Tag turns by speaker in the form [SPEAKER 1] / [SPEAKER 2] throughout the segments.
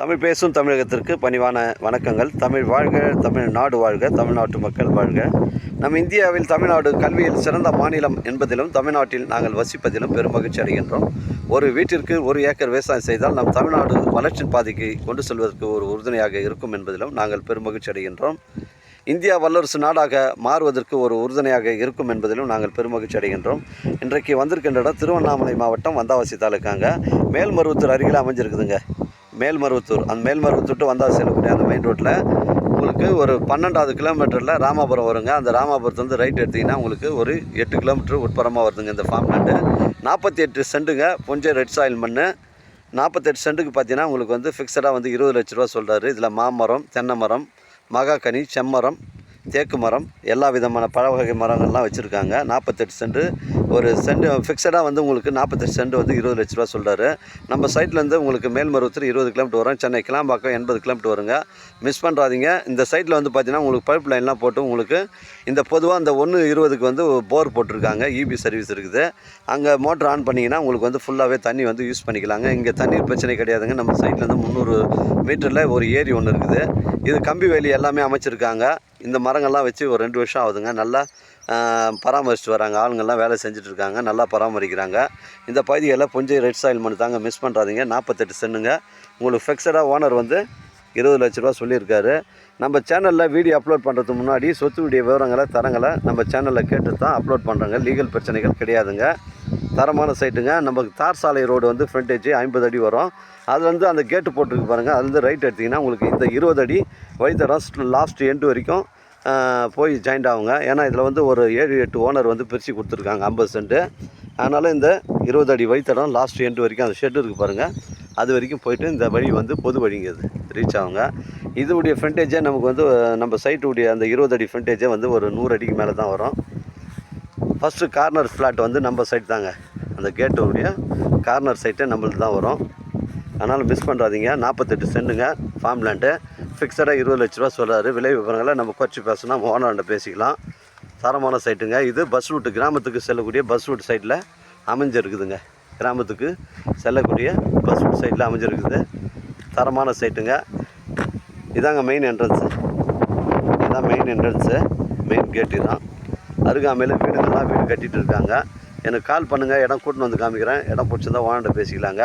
[SPEAKER 1] தமிழ் பேசும் தமிழகத்திற்கு பணிவான வணக்கங்கள். தமிழ் வாழ்க, தமிழ்நாடு வாழ்க, தமிழ்நாட்டு மக்கள் வாழ்க. நம் இந்தியாவில் தமிழ்நாடு கல்வியில் சிறந்த மாநிலம் என்பதிலும் தமிழ்நாட்டில் நாங்கள் வசிப்பதிலும் பெருமகிழ்ச்சி அடைகின்றோம். ஒரு வீட்டிற்கு 1 ஏக்கர் விவசாயம் செய்தால் நம் தமிழ்நாடு வளர்ச்சியின் பாதைக்கு கொண்டு செல்வதற்கு ஒரு உறுதுணையாக இருக்கும் என்பதிலும் நாங்கள் பெருமகிழ்ச்சி அடைகின்றோம். இந்தியா வல்லரசு நாடாக மாறுவதற்கு ஒரு உறுதுணையாக இருக்கும் என்பதிலும் நாங்கள் பெருமகிழ்ச்சி அடைகின்றோம். இன்றைக்கு வந்திருக்கின்ற இடம் திருவண்ணாமலை மாவட்டம் வந்தாவசி தாலுக்காங்க. மேல்மருவத்தூர் அருகில் அமைஞ்சிருக்குதுங்க. மேல்மருவத்தூர், அந்த மேல்மருவத்தூர் டு வந்தாவசி செல்லக்கூடிய அந்த மெயின் ரோட்டில் உங்களுக்கு ஒரு 12வது கிலோமீட்டரில் ராமாபுரம் வருங்க. அந்த ராமாபுரத்துலேருந்து ரைட் எடுத்திங்கன்னா உங்களுக்கு ஒரு 8 கிலோமீட்டர் உட்புறமாக வருதுங்க இந்த ஃபார்ம் லேண்டு. 48 சென்ட்டுங்க. புஞ்சை ரெட் சாயில் மண். 48 சென்ட்டுக்கு பார்த்தீங்கன்னா உங்களுக்கு வந்து ஃபிக்ஸடாக வந்து 20 லட்ச ரூபா சொல்கிறாரு. இதில் மாமரம், தென்னை மரம், மகாக்கனி, செம்மரம், தேக்கு மரம், எல்லா விதமான பழ வகை மரங்கள்லாம் வச்சுருக்காங்க. 48 சென்ட்டு. ஒரு சென்ட்டு ஃபிக்ஸடாக வந்து உங்களுக்கு 48 சென்ட்டு வந்து 20 லட்ச ரூபா சொல்கிறாரு. நம்ம சைட்லேருந்து உங்களுக்கு மேல்மருவத்தூர் 20 கிலோமீட்டர் வரும். சென்னை கிளாம்பாக்கம் 80 கிலோமீட்டர் வருங்க. மிஸ் பண்ணுறாதீங்க. இந்த சைட்டில் வந்து பார்த்தீங்கன்னா உங்களுக்கு பைப் லைன்லாம் போட்டு உங்களுக்கு இந்த பொதுவாக இந்த 1:20க்கு வந்து போர் போட்டிருக்காங்க. இபி சர்வீஸ் இருக்குது. அங்கே மோட்டர் ஆன் பண்ணிங்கன்னா உங்களுக்கு வந்து ஃபுல்லாகவே தண்ணி வந்து யூஸ் பண்ணிக்கலாங்க. இங்கே தண்ணீர் பிரச்சனை கிடையாதுங்க. நம்ம சைட்லேருந்து 300 மீட்டரில் ஒரு ஏரி ஒன்று இருக்குது. இது கம்பி வேலி எல்லாமே அமைச்சிருக்காங்க. இந்த மரங்கள்லாம் வச்சு ஒரு 2 வருஷம் ஆகுதுங்க. நல்லா பராமரிச்சுட்டு வராங்க. ஆளுங்கள்லாம் வேலை செஞ்சுட்ருக்காங்க. நல்லா பராமரிக்கிறாங்க. இந்த பகுதிகளில் புஞ்சை ரெட் சாயில் மண் தாங்க, மிஸ் பண்ணுறாதீங்க. 48 சென்ட்டுங்க. உங்களுக்கு ஃபிக்ஸடாக ஓனர் வந்து 20 லட்ச ரூபா சொல்லியிருக்காரு. நம்ம சேனலில் வீடியோ அப்லோட் பண்ணுறதுக்கு முன்னாடி சொத்து வீடியோ விவரங்களை தரங்களை நம்ம சேனலில் கேட்டு தான் அப்லோட் பண்ணுறாங்க. லீகல் பிரச்சனைகள் கிடையாதுங்க. தரமான சைட்டுங்க. நமக்கு தார் சாலை ரோடு வந்து ஃப்ரண்டேஜ் 50 அடி வரும். அதுலேருந்து அந்த கேட்டு போட்டிருக்கு பாருங்கள். அதுலேருந்து ரைட் எடுத்திங்கன்னா உங்களுக்கு இந்த 20 அடி வழித்தடம் லாஸ்ட் எண்டு வரைக்கும் போய் ஜாயிண்ட் ஆகுங்க. ஏன்னா இதில் வந்து ஒரு 7-8 ஓனர் வந்து பிரித்து கொடுத்துருக்காங்க 50 சென்ட்டு. அதனால் இந்த 20 அடி வழித்தடம் லாஸ்ட் எண்டு வரைக்கும் அந்த ஷெட்டு இருக்குது பாருங்கள், அது வரைக்கும் போயிட்டு இந்த வழி வந்து பொது வழிங்க அது ரீச் ஆகுங்க. இதுடைய ஃப்ரண்டேஜே நமக்கு வந்து நம்ம சைட்டுடைய அந்த 20 அடி ஃப்ரண்டேஜே வந்து ஒரு 100 அடிக்கு மேலே தான் வரும். ஃபஸ்ட்டு கார்னர் ஃப்ளாட் வந்து நம்ம சைட் தாங்க. அந்த கேட்டுடைய கார்னர் சைட்டே நம்மளுக்கு தான் வரும். அதனால் மிஸ் பண்ணுறாதீங்க. 48 சென்ட்டுங்க ஃபார்ம் லேண்டு. ஃபிக்ஸடாக 20 லட்ச ரூபா சொல்கிறாரு. விலை விவரங்களை நம்ம குறைச்சி பேசினா ஓனர்கிட்ட பேசிக்கலாம். தரமான சைட்டுங்க. இது பஸ் ரூட்டு, கிராமத்துக்கு செல்லக்கூடிய பஸ் ரூட் சைட்டில் அமைஞ்சிருக்குதுங்க. கிராமத்துக்கு செல்லக்கூடிய பஸ் ரூட் சைட்டில் அமைஞ்சிருக்குது. தரமான சைட்டுங்க. இதாங்க மெயின் என்ட்ரன்ஸு. இதுதான் மெயின் என்ட்ரன்ஸு. மெயின் கேட்டு தான். அருகாமையில் வீடுங்கள்லாம் வீடு கட்டிகிட்டு இருக்காங்க. எனக்கு கால் பண்ணுங்கள். இடம் கூட்டின்னு வந்து காமிக்கிறேன். இடம் பிடிச்சிருந்தா ஓனர்கிட்ட பேசிக்கலாங்க.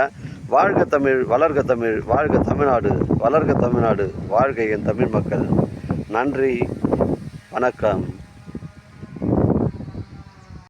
[SPEAKER 1] வாழ்க தமிழ், வளர்க தமிழ், வாழ்க தமிழ்நாடு, வளர்க தமிழ்நாடு, வாழ்க என் தமிழ் மக்கள். நன்றி, வணக்கம்.